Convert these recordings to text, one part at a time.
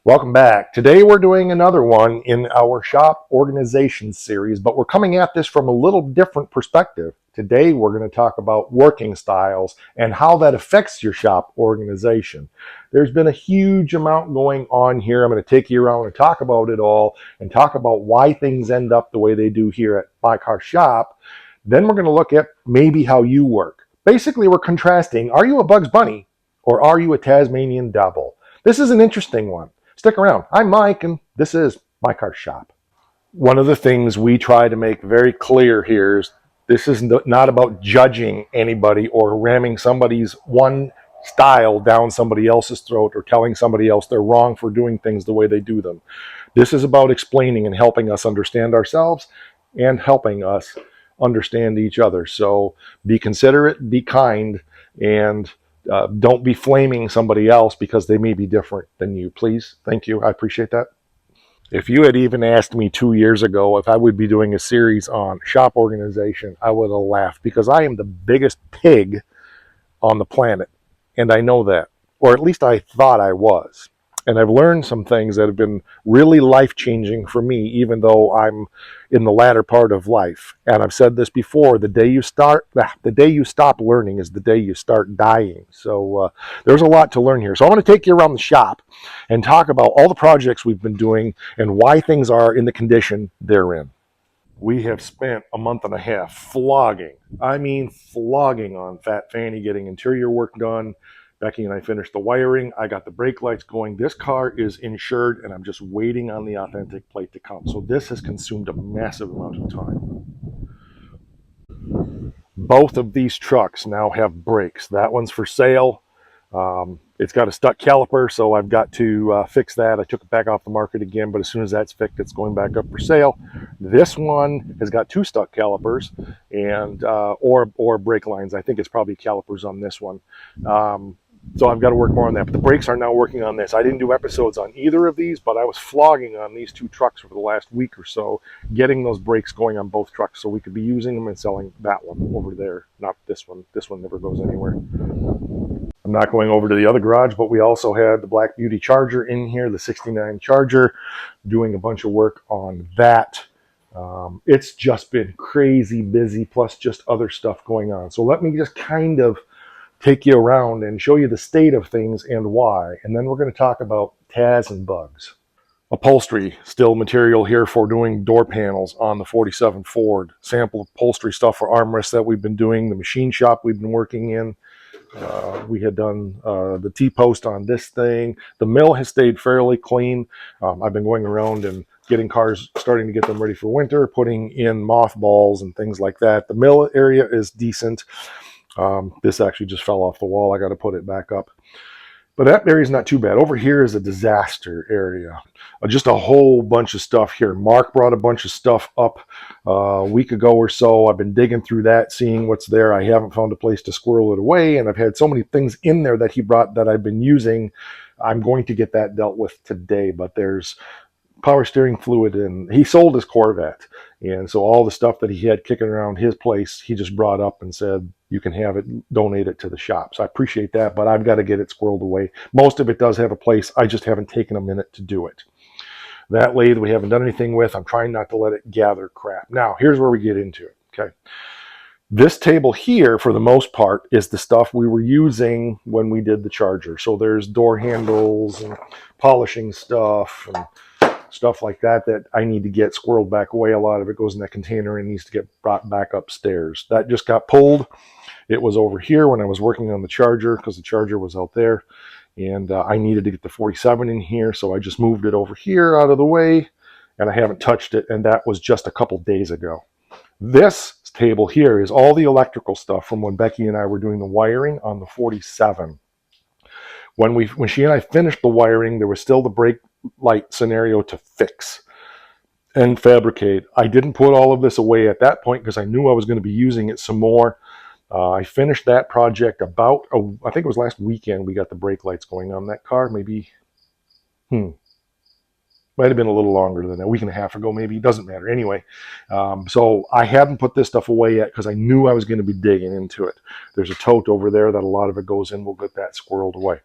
Welcome back. Today we're doing another one in our shop organization series, but we're coming at this from a little different perspective. Today we're going to talk about working styles and how that affects your shop organization. There's been a huge amount going on here. I'm going to take you around and talk about it all and talk about why things end up the way they do here at My Car Shop. Then we're going to look at maybe how you work. Basically, we're contrasting, are you a Bugs Bunny or are you a Tasmanian Devil? This is an interesting one. Stick around. I'm Mike, and this is My Car Shop. One of the things we try to make very clear here is this is not about judging anybody or ramming somebody's one style down somebody else's throat or telling somebody else they're wrong for doing things the way they do them. This is about explaining and helping us understand ourselves and helping us understand each other. So be considerate, be kind, and don't be flaming somebody else because they may be different than you. Please. Thank you. I appreciate that. If you had even asked me 2 years ago if I would be doing a series on shop organization, I would have laughed because I am the biggest pig on the planet. And I know that, or at least I thought I was. And I've learned some things that have been really life-changing for me, even though I'm in the latter part of life. And I've said this before, the day you stop learning is the day you start dying. So there's a lot to learn here. So I'm going to take you around the shop and talk about all the projects we've been doing and why things are in the condition they're in. We have spent a month and a half flogging on Fat Fanny, getting interior work done. Becky and I finished the wiring. I got the brake lights going. This car is insured, and I'm just waiting on the authentic plate to come. So this has consumed a massive amount of time. Both of these trucks now have brakes. That one's for sale. It's got a stuck caliper, so I've got to fix that. I took it back off the market again, but as soon as that's fixed, it's going back up for sale. This one has got two stuck calipers and or brake lines. I think it's probably calipers on this one. So I've got to work more on that. But the brakes are now working on this. I didn't do episodes on either of these, but I was flogging on these two trucks for the last week or so, getting those brakes going on both trucks so we could be using them and selling that one over there, not this one. This one never goes anywhere. I'm not going over to the other garage, but we also had the Black Beauty Charger in here, the 69 Charger, doing a bunch of work on that. It's just been crazy busy, plus just other stuff going on. So let me just kind of take you around and show you the state of things and why. And then we're going to talk about Taz and bugs. Upholstery, still material here for doing door panels on the 47 Ford. Sample upholstery stuff for armrests that we've been doing. The machine shop we've been working in. We had done the T-post on this thing. The mill has stayed fairly clean. I've been going around and getting cars, starting to get them ready for winter, putting in mothballs and things like that. The mill area is decent. This actually just fell off the wall. I got to put it back up. But that area is not too bad. Over here is a disaster area. Just a whole bunch of stuff here. Mark brought a bunch of stuff up a week ago or so. I've been digging through that, seeing what's there. I haven't found a place to squirrel it away, and I've had so many things in there that he brought that I've been using. I'm going to get that dealt with today, but there's power steering fluid, and he sold his Corvette, and so all the stuff that he had kicking around his place, he just brought up and said, you can have it, donate it to the shop. So I appreciate that, but I've got to get it squirreled away. Most of it does have a place. I just haven't taken a minute to do it. That lathe we haven't done anything with. I'm trying not to let it gather crap. Now, here's where we get into it, okay? This table here, for the most part, is the stuff we were using when we did the Charger. So there's door handles and polishing stuff and stuff like that that I need to get squirreled back away. A lot of it goes in that container and needs to get brought back upstairs. That just got pulled. It was over here when I was working on the Charger because the Charger was out there, and I needed to get the 47 in here, so I just moved it over here out of the way, and I haven't touched it, and that was just a couple days ago. This table here is all the electrical stuff from when Becky and I were doing the wiring on the 47. When she and I finished the wiring, there was still the brake light scenario to fix and fabricate. I didn't put all of this away at that point because I knew I was going to be using it some more. I finished that project about, I think it was last weekend we got the brake lights going on that car. Maybe, might have been a little longer than a week and a half ago, maybe. It doesn't matter. Anyway, so I hadn't put this stuff away yet because I knew I was going to be digging into it. There's a tote over there that a lot of it goes in. We'll get that squirreled away.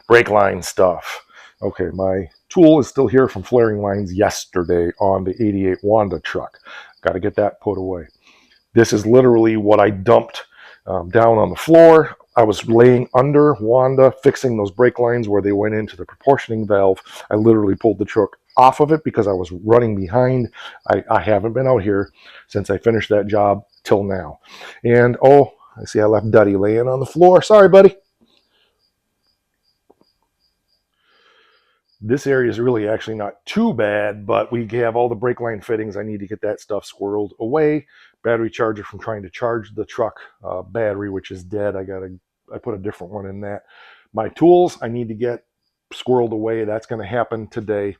Brake line stuff. Okay, my tool is still here from flaring lines yesterday on the 88 Wanda truck. Got to get that put away. This is literally what I dumped down on the floor. I was laying under Wanda, fixing those brake lines where they went into the proportioning valve. I literally pulled the truck off of it because I was running behind. I haven't been out here since I finished that job till now. And oh, I see I left Duddy laying on the floor. Sorry, buddy. This area is really actually not too bad, but we have all the brake line fittings. I need to get that stuff squirreled away. Battery charger from trying to charge the truck battery, which is dead. I put a different one in that. My tools I need to get squirreled away. That's going to happen today.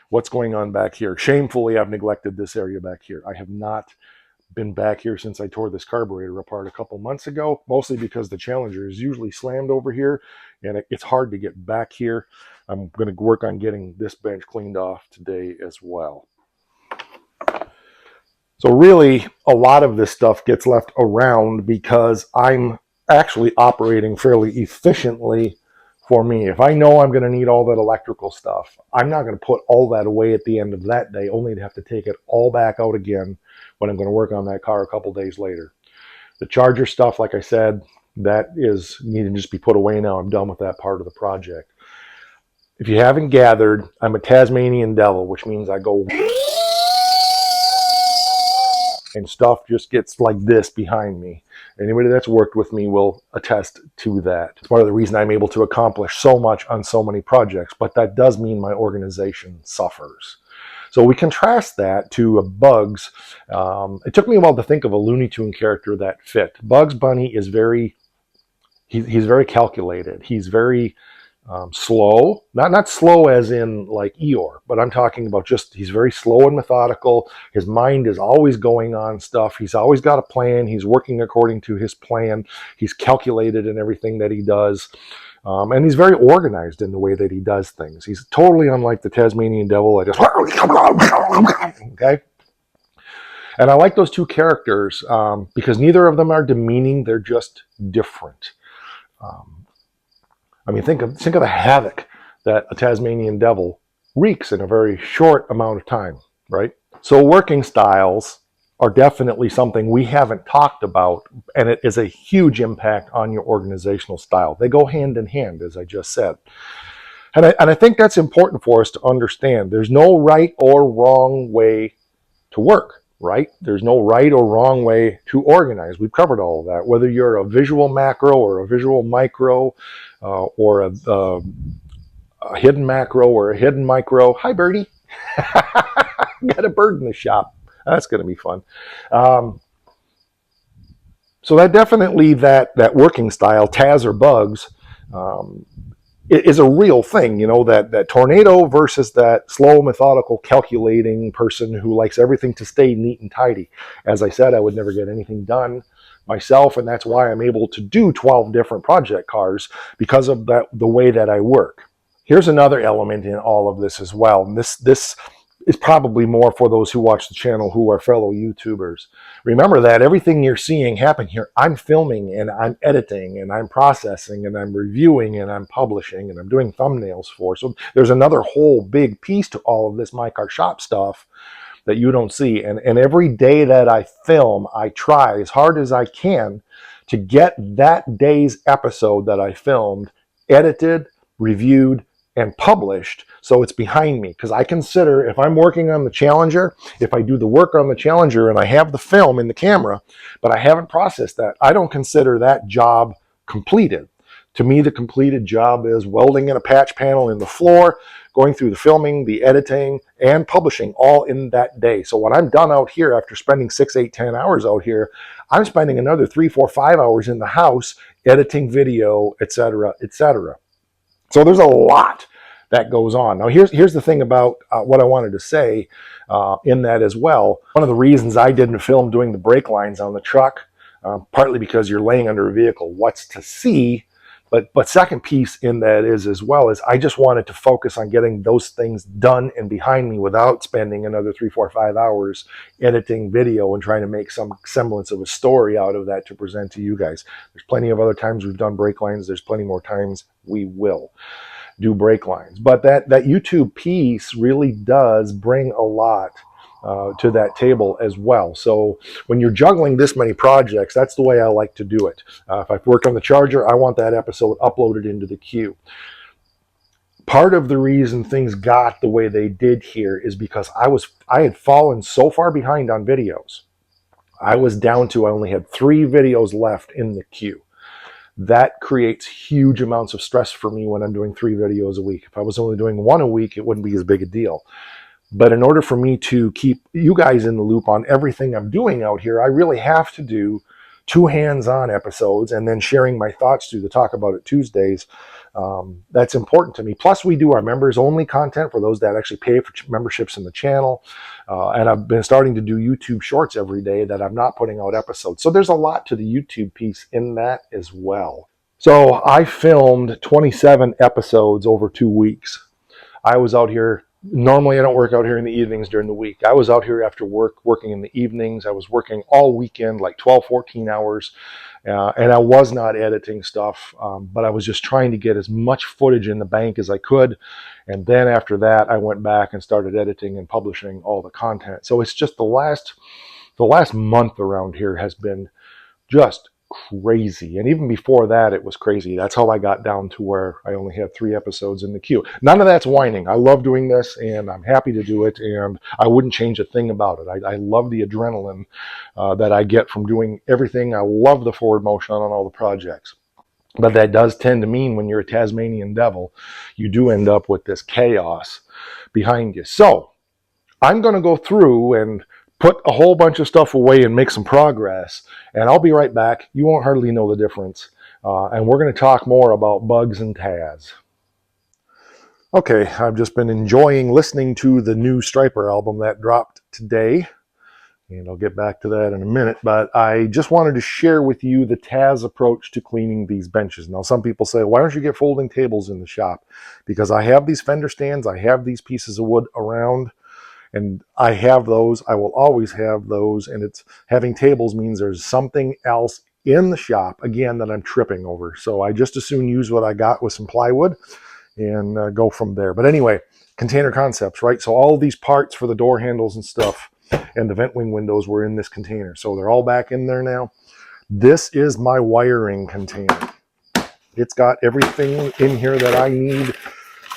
What's going on back here? Shamefully, I've neglected this area back here. I have not been back here since I tore this carburetor apart a couple months ago, mostly because the Challenger is usually slammed over here and it's hard to get back here. I'm going to work on getting this bench cleaned off today as well. So really, a lot of this stuff gets left around because I'm actually operating fairly efficiently for me. If I know I'm going to need all that electrical stuff, I'm not going to put all that away at the end of that day, only to have to take it all back out again when I'm going to work on that car a couple days later. The charger stuff, like I said, that is needing to just be put away now. I'm done with that part of the project. If you haven't gathered, I'm a Tasmanian devil, which means I go and stuff just gets like this behind me. Anybody that's worked with me will attest to that. It's part of the reason I'm able to accomplish so much on so many projects, but that does mean my organization suffers. So we contrast that to Bugs. It took me a while to think of a Looney Tune character that fit. Bugs Bunny is he's very calculated. He's very slow, not slow as in like Eeyore, but I'm talking about just he's very slow and methodical. His mind is always going on stuff. He's always got a plan. He's working according to his plan. He's calculated in everything that he does. And he's very organized in the way that he does things. He's totally unlike the Tasmanian devil. Okay. And I like those two characters because neither of them are demeaning. They're just different. I mean, think of the havoc that a Tasmanian devil wreaks in a very short amount of time, right? So working styles are definitely something we haven't talked about, and it is a huge impact on your organizational style. They go hand in hand, as I just said. And I think that's important for us to understand. There's no right or wrong way to work, right? There's no right or wrong way to organize. We've covered all of that. Whether you're a visual macro or a visual micro or a hidden macro or a hidden micro. Hi, Birdie. Got a bird in the shop. That's going to be fun. So that definitely that working style, Taz or Bugs, is a real thing. You know, that tornado versus that slow, methodical, calculating person who likes everything to stay neat and tidy. As I said, I would never get anything done myself, and that's why I'm able to do 12 different project cars because of the way that I work. Here's another element in all of this as well. And this is probably more for those who watch the channel who are fellow YouTubers. Remember that everything you're seeing happen here, I'm filming and I'm editing and I'm processing and I'm reviewing and I'm publishing and I'm doing thumbnails for. So there's another whole big piece to all of this My Car Shop stuff that you don't see. And every day that I film, I try as hard as I can to get that day's episode that I filmed edited, reviewed, and published so it's behind me. Because I consider if I'm working on the Challenger, if I do the work on the Challenger and I have the film in the camera, but I haven't processed that, I don't consider that job completed. To me, the completed job is welding in a patch panel in the floor, going through the filming, the editing, and publishing all in that day. So when I'm done out here, after spending 6, 8, 10 hours out here, I'm spending another 3, 4, 5 hours in the house editing video, etc., etc. So there's a lot that goes on. Now, here's the thing about what I wanted to say in that as well. One of the reasons I didn't film doing the brake lines on the truck, partly because you're laying under a vehicle, what's to see, but second piece in that is as well is I just wanted to focus on getting those things done and behind me without spending another 3, 4, 5 hours editing video and trying to make some semblance of a story out of that to present to you guys. There's plenty of other times we've done brake lines. There's plenty more times we will. do brake lines. But that YouTube piece really does bring a lot to that table as well. So when you're juggling this many projects, that's the way I like to do it. If I've worked on the charger, I want that episode uploaded into the queue. Part of the reason things got the way they did here is because I had fallen so far behind on videos. I was down to, I only had 3 videos left in the queue. That creates huge amounts of stress for me when I'm doing 3 videos a week. If I was only doing 1 a week, it wouldn't be as big a deal. But in order for me to keep you guys in the loop on everything I'm doing out here, I really have to do 2 hands-on episodes and then sharing my thoughts through the Talk About It Tuesdays. That's important to me. Plus, we do our members-only content for those that actually pay for memberships in the channel. And I've been starting to do YouTube shorts every day that I'm not putting out episodes. So there's a lot to the YouTube piece in that as well. So I filmed 27 episodes over 2 weeks. I was out here. Normally, I don't work out here in the evenings during the week. I was out here after work, working in the evenings. I was working all weekend, like 12, 14 hours. And I was not editing stuff, but I was just trying to get as much footage in the bank as I could. And then after that, I went back and started editing and publishing all the content. So it's just the last month around here has been just crazy. And even before that, it was crazy. That's how I got down to where I only had 3 episodes in the queue. None of that's whining. I love doing this and I'm happy to do it. And I wouldn't change a thing about it. I love the adrenaline that I get from doing everything. I love the forward motion on all the projects. But that does tend to mean when you're a Tasmanian devil, you do end up with this chaos behind you. So I'm going to go through and put a whole bunch of stuff away and make some progress. And I'll be right back. You won't hardly know the difference. And we're going to talk more about bugs and Taz. Okay, I've just been enjoying listening to the new Striper album that dropped today. And I'll get back to that in a minute. But I just wanted to share with you the Taz approach to cleaning these benches. Now, some people say, why don't you get folding tables in the shop? Because I have these fender stands. I have these pieces of wood around. And I have those. I will always have those. And it's having tables means there's something else in the shop, again, that I'm tripping over. So I just as soon use what I got with some plywood and go from there. But anyway, container concepts, right? So all these parts for the door handles and stuff and the vent wing windows were in this container. So they're all back in there now. This is my wiring container. It's got everything in here that I need.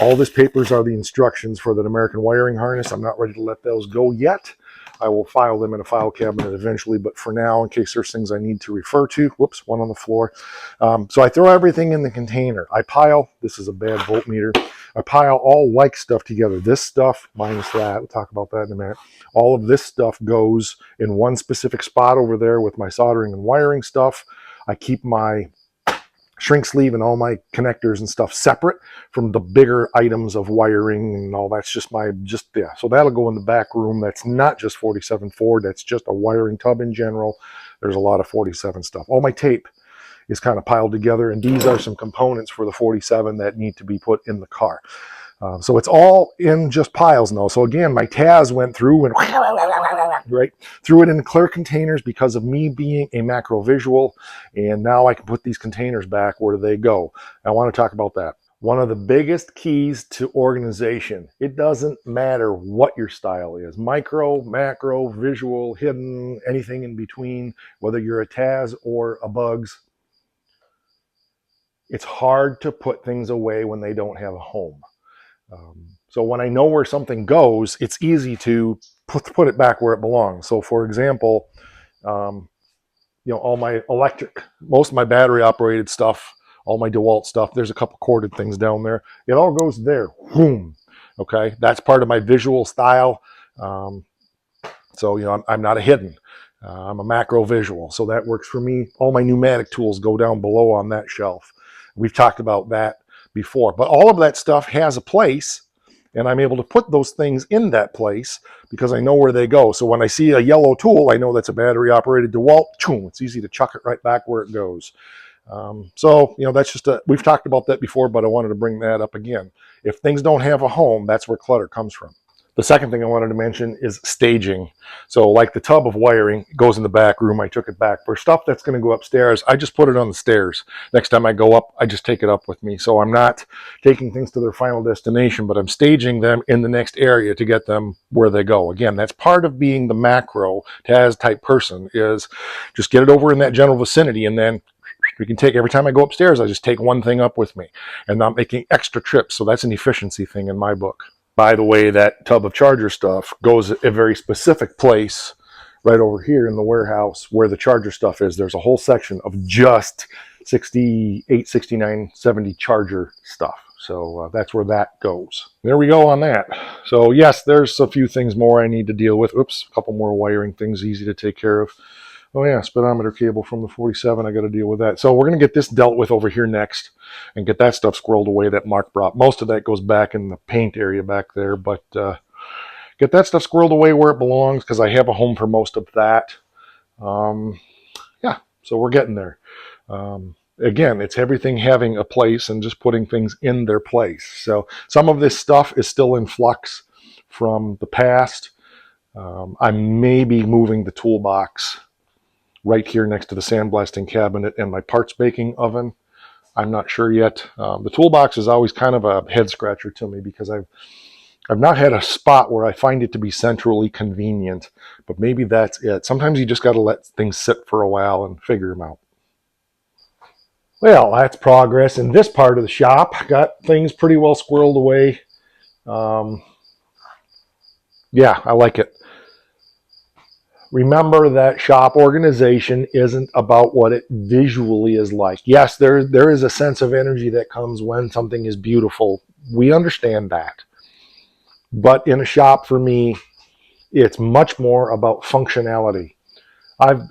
All this papers are the instructions for that American wiring harness. I'm not ready to let those go yet. I will file them in a file cabinet eventually, but for now, in case there's things I need to refer to, whoops, one on the floor. So I throw everything in the container. I pile, this is a bad voltmeter, I pile all like stuff together. This stuff minus that, we'll talk about that in a minute. All of this stuff goes in one specific spot over there with my soldering and wiring stuff. I keep my shrink sleeve and all my connectors and stuff separate from the bigger items of wiring and all. That's just yeah. So that'll go in the back room. That's not just 47 Ford. That's just a wiring tub in general. There's a lot of 47 stuff. All my tape is kind of piled together, and these are some components for the 47 that need to be put in the car. So it's all in just piles now. So again, my Taz went through and right threw it in clear containers because of me being a macro visual, and now I can put these containers back. Where do they go? I want to talk about that. One of the biggest keys to organization. It doesn't matter what your style is. Micro, macro, visual, hidden, anything in between, whether you're a Taz or a Bugs. It's hard to put things away when they don't have a home. So when I know where something goes, it's easy to put it back where it belongs. So for example, all my electric, most of my battery operated stuff, all my DeWalt stuff, there's a couple corded things down there. It all goes there. Boom. Okay. That's part of my visual style. So, I'm not a hidden. I'm a macro visual. So that works for me. All my pneumatic tools go down below on that shelf. We've talked about that before, but all of that stuff has a place, and I'm able to put those things in that place because I know where they go. So when I see a yellow tool, I know that's a battery operated DeWalt. It's easy to chuck it right back where it goes. That's just we've talked about that before, but I wanted to bring that up again. If things don't have a home, that's where clutter comes from. The second thing I wanted to mention is staging. So like the tub of wiring goes in the back room. I took it back. For stuff that's going to go upstairs, I just put it on the stairs. Next time I go up, I just take it up with me. So I'm not taking things to their final destination, but I'm staging them in the next area to get them where they go. Again, that's part of being the macro TAS type person, is just get it over in that general vicinity, and then we can take, every time I go upstairs, I just take one thing up with me and not making extra trips. So that's an efficiency thing in my book. By the way, that tub of charger stuff goes a very specific place right over here in the warehouse where the charger stuff is. There's a whole section of just 68, 69, 70 charger stuff. So that's where that goes. There we go on that. So yes, there's a few things more I need to deal with. Oops, a couple more wiring things, easy to take care of. Oh yeah, speedometer cable from the 47, I got to deal with that. So we're going to get this dealt with over here next and get that stuff squirreled away that Mark brought. Most of that goes back in the paint area back there, but get that stuff squirreled away where it belongs, because I have a home for most of that. Yeah, so we're getting there. Again, it's everything having a place and just putting things in their place. So some of this stuff is still in flux from the past. I may be moving the toolbox right here next to the sandblasting cabinet and my parts baking oven. I'm not sure yet. The toolbox is always kind of a head scratcher to me, because I've not had a spot where I find it to be centrally convenient, but maybe that's it. Sometimes you just got to let things sit for a while and figure them out. Well, that's progress in this part of the shop. Got things pretty well squirreled away. Yeah, I like it. Remember that shop organization isn't about what it visually is like. Yes, there is a sense of energy that comes when something is beautiful. We understand that. But in a shop, for me, it's much more about functionality.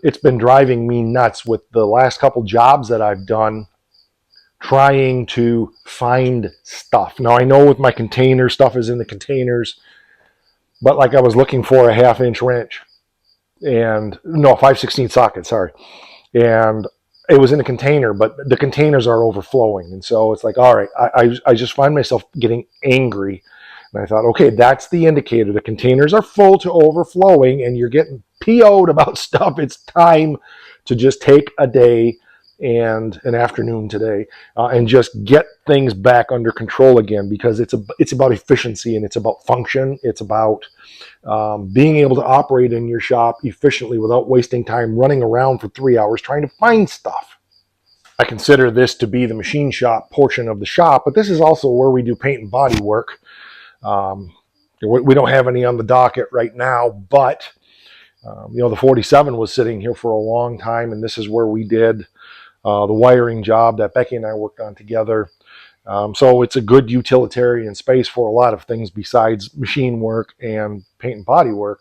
It's been driving me nuts with the last couple jobs that I've done, trying to find stuff. Now I know with my container, stuff is in the containers, but like I was looking for a 1/2-inch wrench. And no, 5/16 socket, sorry. And it was in a container, but the containers are overflowing. And so it's like, all right, I just find myself getting angry. And I thought, okay, that's the indicator. The containers are full to overflowing and you're getting PO'd about stuff. It's time to just take a day and an afternoon today and just get things back under control again, because it's about efficiency and it's about function. It's about being able to operate in your shop efficiently without wasting time running around for 3 hours trying to find stuff. I consider this to be the machine shop portion of the shop, but this is also where we do paint and body work. We don't have any on the docket right now, but the 47 was sitting here for a long time, and this is where we did the wiring job that Becky and I worked on together. So it's a good utilitarian space for a lot of things besides machine work and paint and body work.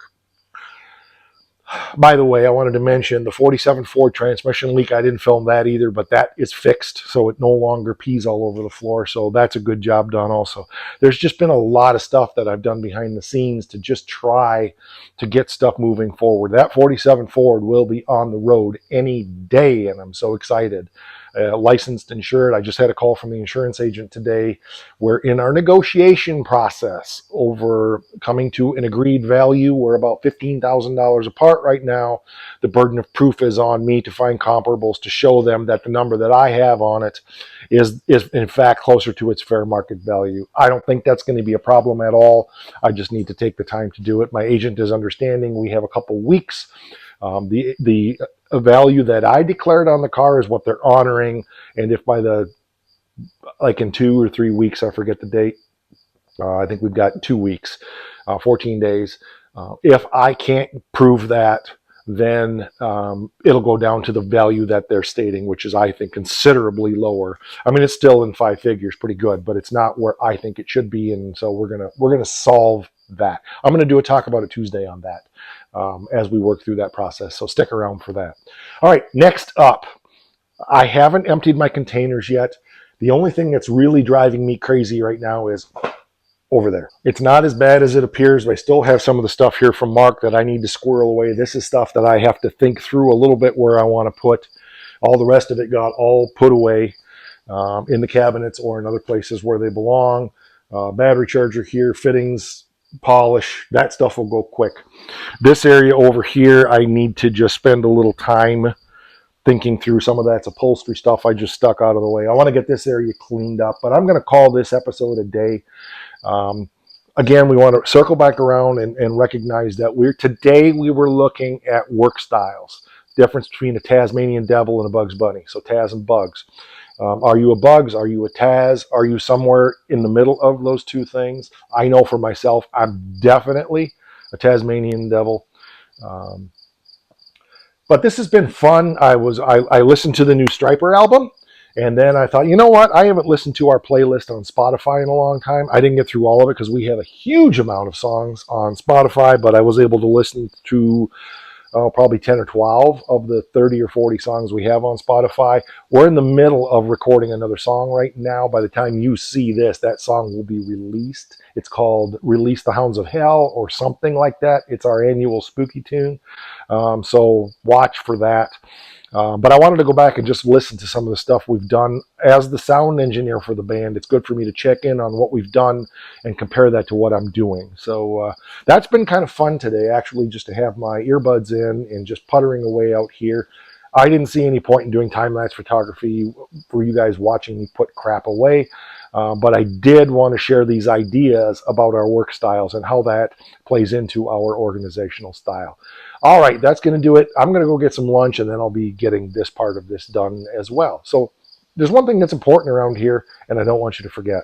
By the way, I wanted to mention the 47 Ford transmission leak. I didn't film that either, but that is fixed, so it no longer pees all over the floor. So that's a good job done also. There's just been a lot of stuff that I've done behind the scenes to just try to get stuff moving forward. That 47 Ford will be on the road any day, and I'm so excited. Licensed, insured. I just had a call from the insurance agent today. We're in our negotiation process over coming to an agreed value. We're about $15,000 apart right now. The burden of proof is on me to find comparables to show them that the number that I have on it is in fact closer to its fair market value. I don't think that's going to be a problem at all. I just need to take the time to do it. My agent is understanding. We have a couple weeks. The value that I declared on the car is what they're honoring, and if by in 2 or 3 weeks, I forget the date, I think we've got 2 weeks, 14 days. If I can't prove that, then it'll go down to the value that they're stating, which is, I think, considerably lower. I mean, it's still in 5 figures, pretty good, but it's not where I think it should be, and so we're gonna solve that. I'm gonna do a talk about it Tuesday on that. As we work through that process. So stick around for that. All right, next up, I haven't emptied my containers yet. The only thing that's really driving me crazy right now is over there. It's not as bad as it appears, but I still have some of the stuff here from Mark that I need to squirrel away. This is stuff that I have to think through a little bit where I want to put. All the rest of it got all put away in the cabinets or in other places where they belong. Battery charger here, fittings polish. That stuff will go quick. This area over here, I need to just spend a little time thinking through. Some of that's upholstery stuff I just stuck out of the way. I want to get this area cleaned up, but I'm going to call this episode a day. Um, Again, we want to circle back around and recognize that today we were looking at work styles, difference between a Tasmanian devil and a Bugs Bunny. So Taz and Bugs. Are you a Bugs? Are you a Taz? Are you somewhere in the middle of those two things? I know for myself, I'm definitely a Tasmanian devil. Um, but this has been fun. I listened to the new Striper album, and then I thought, you know what? I haven't listened to our playlist on Spotify in a long time. I didn't get through all of it because we have a huge amount of songs on Spotify, but I was able to listen to probably 10 or 12 of the 30 or 40 songs we have on Spotify. We're in the middle of recording another song right now. By the time you see this, that song will be released. It's called Release the Hounds of Hell or something like that. It's our annual spooky tune. So watch for that. But I wanted to go back and just listen to some of the stuff we've done. As the sound engineer for the band, it's good for me to check in on what we've done and compare that to what I'm doing. So that's been kind of fun today, actually, just to have my earbuds in and just puttering away out here. I didn't see any point in doing time-lapse photography for you guys watching me put crap away. But I did want to share these ideas about our work styles and how that plays into our organizational style. All right, that's going to do it. I'm going to go get some lunch, and then I'll be getting this part of this done as well. So there's one thing that's important around here, and I don't want you to forget.